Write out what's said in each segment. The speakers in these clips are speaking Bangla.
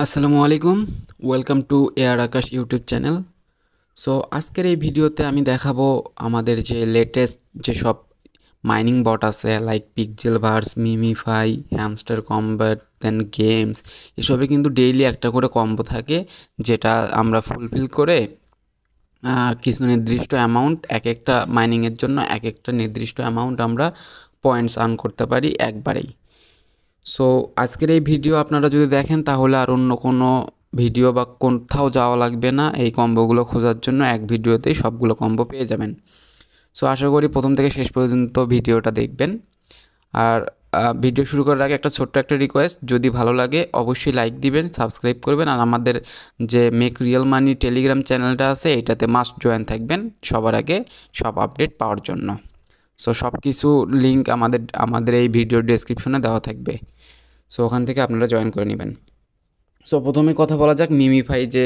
আসসালামু আলাইকুম, welcome to air Akash YouTube channel. So আজকের এই ভিডিওতে আমি দেখাবো আমাদের যে লেটেস্ট যেসব মাইনিং বট আছে লাইক পিক্সেলভার্স, মিমিফাই, হ্যামস্টার কম্ব্যাট, দেন গেমস, এসবে কিন্তু ডেইলি একটা করে কম্বো থাকে যেটা আমরা ফুলফিল করে কিছু নির্দিষ্ট অ্যামাউন্ট এক একটা মাইনিংয়ের জন্য এক একটা নির্দিষ্ট অ্যামাউন্ট আমরা পয়েন্টস আর্ন করতে পারি একবারেই। সো আজকের এই ভিডিও আপনারা যদি দেখেন তাহলে আর অন্য কোনো ভিডিও বা কোথাও যাওয়া লাগবে না, এই কম্বোগুলো খোঁজার জন্য এক ভিডিওতেই সবগুলো কম্বো পেয়ে যাবেন। সো আশা করি প্রথম থেকে শেষ পর্যন্ত ভিডিওটা দেখবেন। আর ভিডিও শুরু করার আগে একটা ছোট্ট একটা রিকোয়েস্ট, যদি ভালো লাগে অবশ্যই লাইক দিবেন, সাবস্ক্রাইব করবেন, আর আমাদের যে মেক রিয়েল মানি টেলিগ্রাম চ্যানেলটা আছে এটাতে মাস্ট জয়েন থাকবেন সবার আগে সব আপডেট পাওয়ার জন্য। সো সব কিছু লিঙ্ক আমাদের এই ভিডিওর ডেসক্রিপশনে দেওয়া থাকবে, সো ওখান থেকে আপনারা জয়েন করে নেবেন। সো প্রথমে কথা বলা যাক মিমিফাই যে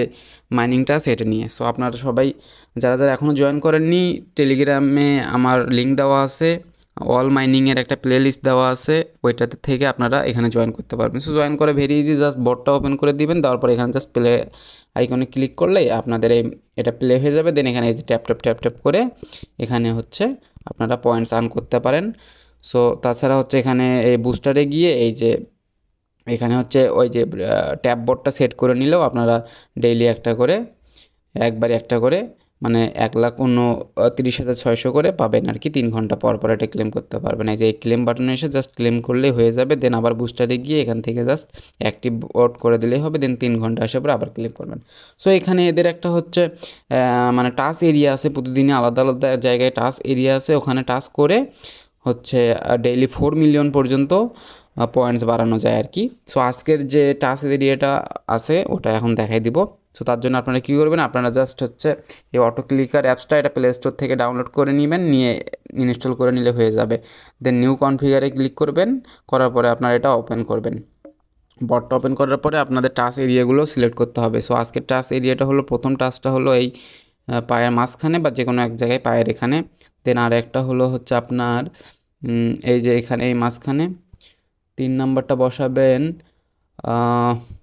মাইনিংটা আছে এটা নিয়ে। সো আপনারা সবাই যারা যারা এখনও জয়েন করেননি, টেলিগ্রামে আমার লিঙ্ক দেওয়া আছে, অল মাইনিংয়ের একটা প্লে লিস্ট দেওয়া আছে, ওইটাতে থেকে আপনারা এখানে জয়েন করতে পারবেন। সো জয়েন করে ভেরি ইজি, জাস্ট বটটা ওপেন করে দিবেন, দেওয়ার পর এখানে জাস্ট প্লে আইকনে ক্লিক করলেই আপনাদের এটা প্লে হয়ে যাবে। দেন এখানে এই যে ট্যাপ ট্যাপ ট্যাপ ট্যাপ করে এখানে হচ্ছে আপনারা পয়েন্টস আর্ন করতে পারেন। সো তাছাড়া হচ্ছে এখানে এই বুস্টারে গিয়ে এই যে এখানে হচ্ছে ওই যে ট্যাব বোর্ডটা সেট করে নিলেও আপনারা ডেইলি একটা করে একবারে একটা করে মানে 1,29,600 করে পাবেন আর কি, 3 ঘন্টা পর পর এটা ক্লেম করতে পারবেন। এই যে এই ক্লেম বাটনে এসে জাস্ট ক্লেম করলেই হয়ে যাবে। দেন আবার বুস্টারে গিয়ে এখান থেকে জাস্ট অ্যাক্টিভ বোর্ড করে দিলেই হবে। দেন 3 ঘন্টা আসার পর আবার ক্লেম করবেন। সো এখানে এদের একটা হচ্ছে মানে টাস্ক এরিয়া আছে, প্রতিদিনই আলাদা আলাদা জায়গায় টাস্ক এরিয়া আছে, ওখানে টাস্ক করে হচ্ছে ডেইলি 4 মিলিয়ন পর্যন্ত পয়েন্টস বাড়ানো যায় আর কি। সো আজকের যে টাস্ক এরিয়াটা আছে ওটা এখন দেখাই দিব। সো তার জন্য আপনারা কী করবেন, আপনারা জাস্ট হচ্ছে এই অটো ক্লিকার অ্যাপসটা এটা প্লে স্টোর থেকে ডাউনলোড করে নেবেন, নিয়ে ইনস্টল করে নিলে হয়ে যাবে। দেন নিউ কনফিগারে ক্লিক করবেন, করার পরে আপনারা এটা ওপেন করবেন। বটটা ওপেন করার পরে আপনাদের টাস্ক এরিয়াগুলো সিলেক্ট করতে হবে। সো আজকের টাস্ক এরিয়াটা হলো, প্রথম টাস্কটা হলো এই পায়ের মাঝখানে বা যে কোনো এক জায়গায় পায়ের এখানে। দেন আর একটা হলো হচ্ছে আপনার এই যে এখানে এই মাঝখানে 3 নাম্বারটা বসাবেন,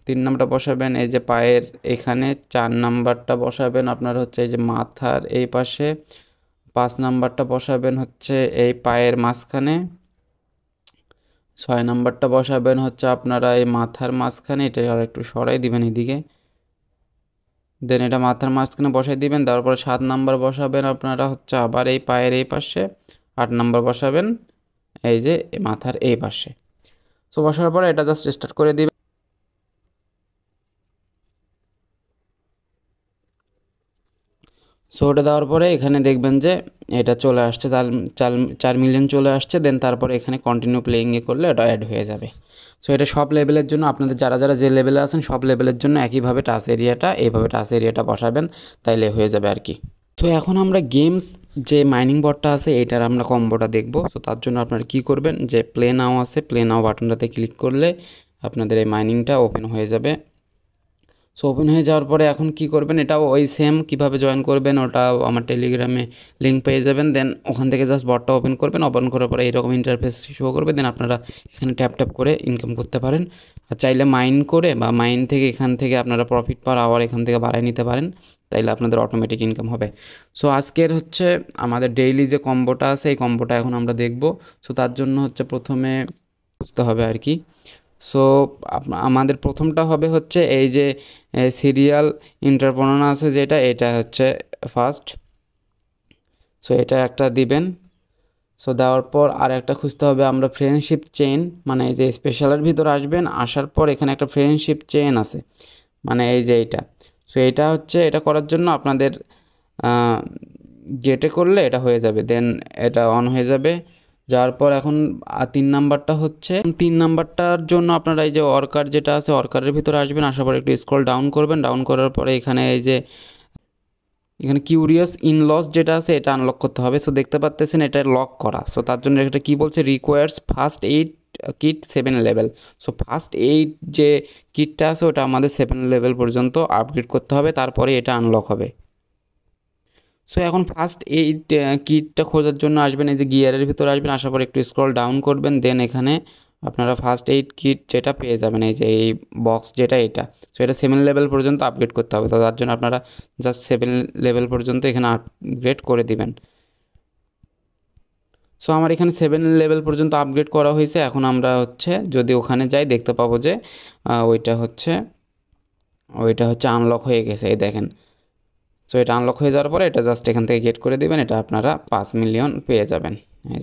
3 নাম্বারটা বসাবেন এই যে পায়ের এখানে। 4 নাম্বারটা বসাবেন আপনার হচ্ছে এই যে মাথার এই পাশে। 5 নাম্বারটা বসাবেন হচ্ছে এই পায়ের মাঝখানে। 6 নাম্বারটা বসাবেন হচ্ছে আপনারা এই মাথার মাঝখানে, এটা আর একটু সরাই দিবেন এদিকে। দেন এটা মাথার মাঝখানে বসাই দিবেন। তারপরে 7 নাম্বার বসাবেন আপনারা হচ্ছে আবার এই পায়ের এই পাশে। 8 নাম্বার বসাবেন এই যে মাথার এই পাশে। সো বসার পরে এটা জাস্ট স্টার্ট করে দিবেন। সো ওটা দেওয়ার পরে এখানে দেখবেন যে এটা চলে আসছে, 4 মিলিয়ন চলে আসছে। দেন তারপরে এখানে কন্টিনিউ প্লেয়িংয়ে করলে এটা অ্যাড হয়ে যাবে। সো এটা সব লেভেলের জন্য, আপনাদের যারা যারা যে লেভেলে আছেন সব লেভেলের জন্য একইভাবে এইভাবে টাস্ক এরিয়াটা বসাবেন, তাইলে হয়ে যাবে আর কি। সো এখন আমরা গেমস যে মাইনিং বটটা আছে এটার আমরা কম্বোটা দেখব। সো তার জন্য আপনারা কী করবেন, যে প্লে নাও আছে, প্লে নাও বাটনটাতে ক্লিক করলে আপনাদের এই মাইনিংটা ওপেন হয়ে যাবে। সো ওপেন হয়ে যাওয়ার পরে এখন কি করবেন, এটাও ওই সেম কীভাবে জয়েন করবেন ওটাও আমার টেলিগ্রামে লিঙ্ক পেয়ে যাবেন। দেন ওখান থেকে জাস্ট বটটা ওপেন করবেন, ওপেন করার পরে এরকম ইন্টারফেস শো করবে। দেন আপনারা এখানে ট্যাপ ট্যাপ করে ইনকাম করতে পারেন, আর চাইলে মাইন করে বা মাইন থেকে এখান থেকে আপনারা প্রফিট পার আওয়ার এখান থেকে বাড়ায় নিতে পারেন, তাইলে আপনাদের অটোমেটিক ইনকাম হবে। সো আজকের হচ্ছে আমাদের ডেইলি যে কম্বোটা আছে এই কম্বোটা এখন আমরা দেখব। সো তার জন্য হচ্ছে প্রথমে বুঝতে হবে আর কি। সো আমাদের প্রথমটা হবে হচ্ছে এই যে সিরিয়াল ইন্টারপোনার আছে যেটা, এটা হচ্ছে ফার্স্ট। সো এটা একটা দিবেন। সো দেওয়ার পর আর একটা খুঁজতে হবে আমরা ফ্রেন্ডশিপ চেইন, মানে এই যে স্পেশালের ভিতর আসবেন, আসার পর এখানে একটা ফ্রেন্ডশিপ চেইন আছে, মানে এই যে এইটা। সো এটা হচ্ছে, এটা করার জন্য আপনাদের গেটে করলে এটা হয়ে যাবে। দেন এটা অন হয়ে যাবে। যাওয়ার পর এখন 3 নাম্বারটা হচ্ছে, 3 নাম্বারটার জন্য আপনারা এই যে অর্কার যেটা আছে অর্কারের ভিতরে আসবেন, আসার পর একটু স্ক্রল ডাউন করবেন। ডাউন করার পরে এখানে এই যে এখানে কিউরিয়াস ইন লস যেটা আছে এটা আনলক করতে হবে। সো দেখতে পাচ্ছেন এটা লক করা। সো তার জন্য এটা কী বলছে, requires first aid kit 7 level. So first aid যে কিটটা আছে ওটা আমাদের 7 লেভেল পর্যন্ত আপগ্রেড করতে হবে, তারপরে এটা আনলক হবে। সো এখন ফার্স্ট এইড কিটটা খোঁজার জন্য আসবেন এই যে গিয়ারের ভিতরে আসবেন, আসার পর একটু স্ক্রল ডাউন করবেন। দেন এখানে আপনারা ফার্স্ট এইড কিট যেটা পেয়ে যাবেন, এই যে এই বক্স যেটা এটা। সো এটা 7 লেভেল পর্যন্ত আপগ্রেড করতে হবে, তো তার জন্য আপনারা জাস্ট 7 লেভেল পর্যন্ত এখানে আপগ্রেড করে দিবেন। সো আমার এখানে 7 লেভেল পর্যন্ত আপগ্রেড করা হয়েছে। এখন আমরা হচ্ছে যদি ওখানে যাই দেখতে পাবো যে ওইটা হচ্ছে আনলক হয়ে গেছে, এই দেখেন। সো এটা আনলক হয়ে যাওয়ার পরে এটা জাস্ট এখান থেকে গেট করে দিবেন, এটা আপনারা 5 মিলিয়ন পেয়ে যাবেন।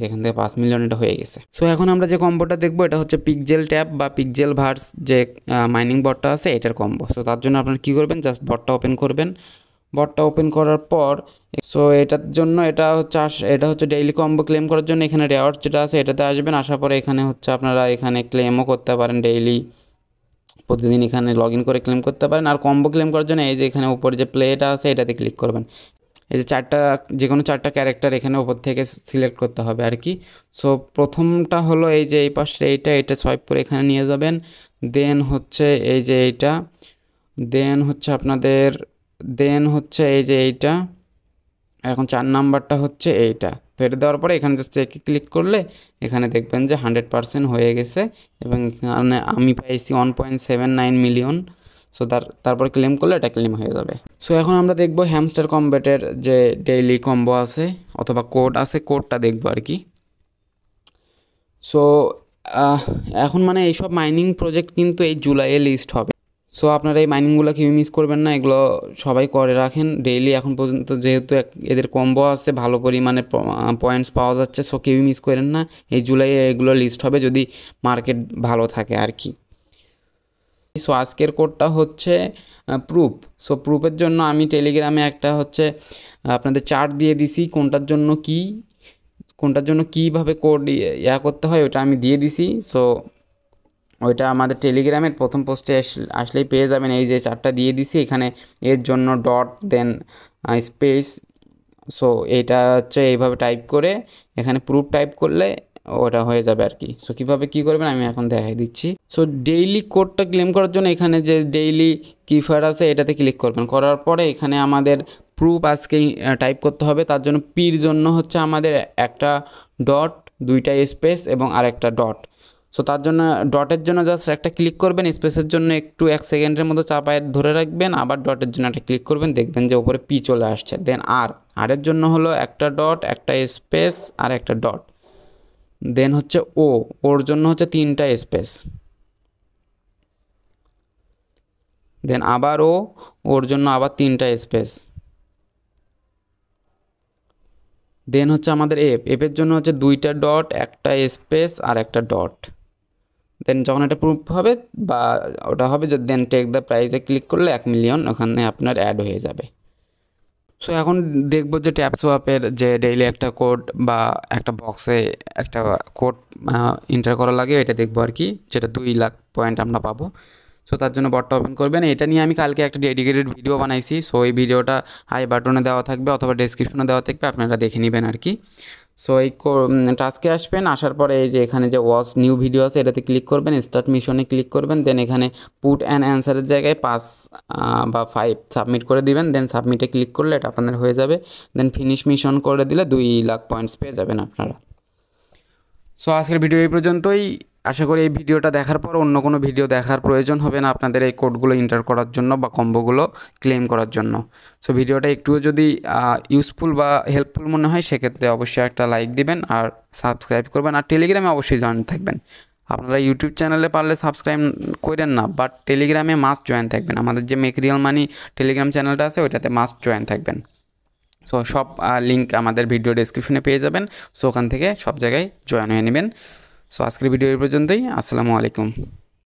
এখান থেকে 5 মিলিয়ন এটা হয়ে গেছে। সো এখন আমরা যে কম্বোটা দেখবো এটা হচ্ছে পিকজেল ট্যাব বা পিকজেল ভার্স যে মাইনিং বটটা আছে এটার কম্বো। সো তার জন্য আপনারা কী করবেন, জাস্ট বটটা ওপেন করবেন। বটটা ওপেন করার পর সো এটার জন্য এটা হচ্ছে ডেইলি কম্বো ক্লেম করার জন্য এখানে রেওয়ার্ড যেটা আছে এটাতে আসবেন। আসার পরে এখানে হচ্ছে আপনারা এখানে ক্লেমও করতে পারেন, ডেইলি প্রতিদিন এখানে লগ ইন করে ক্লেম করতে পারেন। আর কম্বো ক্লেম করার জন্য এই যে এখানে উপরে যে প্লেটা আছে এটাতে ক্লিক করবেন। এই যে যে কোনো চারটা ক্যারেক্টার এখানে ওপর থেকে সিলেক্ট করতে হবে আর কি। সো প্রথমটা হলো এই যে এই পাশে এটা সোয়াইপ করে এখানে নিয়ে যাবেন। দেন হচ্ছে এই যে এইটা, দেন হচ্ছে এই যে এইটা। এখন 4 নাম্বারটা হচ্ছে এইটা। তো এটা দেওয়ার পরে এখানে জাস্ট চেকে ক্লিক করলে এখানে দেখবেন যে 100% হয়ে গেছে এবং এখানে আমি পাইছি 1.79 মিলিয়ন। সো তারপরে ক্লেম করলে এটা ক্লেম হয়ে যাবে। সো এখন আমরা দেখব হ্যামস্টার কম্ব্যাটের যে ডেইলি কম্বো আছে অথবা কোড আছে, কোডটা দেখবো আর কি। সো এখন মানে এইসব মাইনিং প্রজেক্ট কিন্তু এই জুলাইয়ে লিস্ট হবে। সো আপনারা এই মাইনিংগুলো কেউ মিস করবেন না, এগুলো সবাই করে রাখেন ডেইলি। এখন পর্যন্ত যেহেতু এদের কম্বো আছে, ভালো পরিমাণে পয়েন্টস পাওয়া যাচ্ছে, সো কেউই মিস করেন না। এই জুলাইয়ে এগুলো লিস্ট হবে যদি মার্কেট ভালো থাকে আর কি। সো আজকের কোডটা হচ্ছে প্রুফ। সো প্রুফের জন্য আমি টেলিগ্রামে একটা হচ্ছে আপনাদের চার্ট দিয়ে দিছি, কোনটার জন্য কীভাবে কোড করতে হয় ওটা আমি দিয়ে দিছি। সো ওইটা আমাদের টেলিগ্রামের প্রথম পোস্টে আসলেই পেয়ে যাবেন। এই যে চারটা দিয়ে দিছি, এখানে এর জন্য ডট দেন স্পেস। সো এটা হচ্ছে এইভাবে টাইপ করে এখানে প্রুফ টাইপ করলে ওটা হয়ে যাবে আর কি। সো কীভাবে কী করবেন আমি এখন দেখাই দিচ্ছি। সো ডেইলি কোডটা ক্লেম করার জন্য এখানে যে ডেইলি কিফার আছে এটাতে ক্লিক করবেন। করার পরে এখানে আমাদের প্রুফ আজকেই টাইপ করতে হবে। তার জন্য পির জন্য হচ্ছে আমাদের একটা ডট, দুইটা স্পেস এবং আরেকটা ডট। সো তার জন্য ডটের জন্য জাস্ট একটা ক্লিক করবেন, স্পেসের জন্য একটু 1 সেকেন্ডের মতো চাপায় ধরে রাখবেন, আবার ডটের জন্য একটা ক্লিক করবেন, দেখবেন যে উপরে পি চলে আসছে। দেন আরের জন্য হলো একটা ডট, একটা স্পেস আর একটা ডট। দেন হচ্ছে ওর জন্য হচ্ছে 3টা স্পেস। দেন আবার ওর জন্য আবার 3টা স্পেস। দেন হচ্ছে আমাদের এফের জন্য হচ্ছে 2টা ডট, একটা স্পেস আর একটা ডট। দেন যখন এটা প্রুফ হবে বা ওটা হবে দেন টেক দ্য প্রাইজে ক্লিক করলে 1 মিলিয়ন ওখানে আপনার অ্যাড হয়ে যাবে। সো এখন দেখব যে ট্যাপ সোয়াপের যে ডেইলি একটা কোড বা একটা বক্সে একটা কোড এন্টার করা লাগে, এটা দেখবো আর কি, যেটা 2 লাখ পয়েন্ট আমরা পাবো। সো তার জন্য বটটা ওপেন করবেন। এটা নিয়ে আমি কালকে একটা ডেডিকেটেড ভিডিও বানাইছি। সো এই ভিডিওটা আই বাটনে দেওয়া থাকবে অথবা ডেসক্রিপশনে দেওয়া থাকবে, আপনারা দেখে নেবেন আর কি। সো এই টাস্কে আসবেন, আসার পরে এই যে এখানে যে ওয়াচ নিউ ভিডিও আছে এটাতে ক্লিক করবেন, স্টার্ট মিশনে ক্লিক করবেন। দেন এখানে পুট অ্যান্ড অ্যান্সারের জায়গায় 5 বা 5 সাবমিট করে দিবেন। দেন সাবমিটে ক্লিক করলে এটা আপনাদের হয়ে যাবে। দেন ফিনিশ মিশন করে দিলে 2 লাখ পয়েন্টস পেয়ে যাবেন আপনারা। সো আজকের ভিডিও এই পর্যন্তই। আশা করি এই ভিডিওটা দেখার পর অন্য কোনো ভিডিও দেখার প্রয়োজন হবে না আপনাদের এই কোডগুলো এন্টার করার জন্য বা কম্বোগুলো ক্লেম করার জন্য। সো ভিডিওটা একটুও যদি ইউজফুল বা হেল্পফুল মনে হয় সেক্ষেত্রে অবশ্যই একটা লাইক দিবেন আর সাবস্ক্রাইব করবেন, আর টেলিগ্রামে অবশ্যই জয়েন থাকবেন। আপনারা ইউটিউব চ্যানেলে পারলে সাবস্ক্রাইব করেন না, বাট টেলিগ্রামে মাস্ট জয়েন থাকবেন। আমাদের যে মেক রিয়েল মানি টেলিগ্রাম চ্যানেলটা আছে ওইটাতে মাস্ট জয়েন থাকবেন। সো সব লিঙ্ক আমাদের ভিডিও ডেসক্রিপশনে পেয়ে যাবেন। সো ওখান থেকে সব জায়গায় জয়েন হয়ে নেবেন। সো আজকের ভিডিও এই পর্যন্তই। আসসালামু আলাইকুম।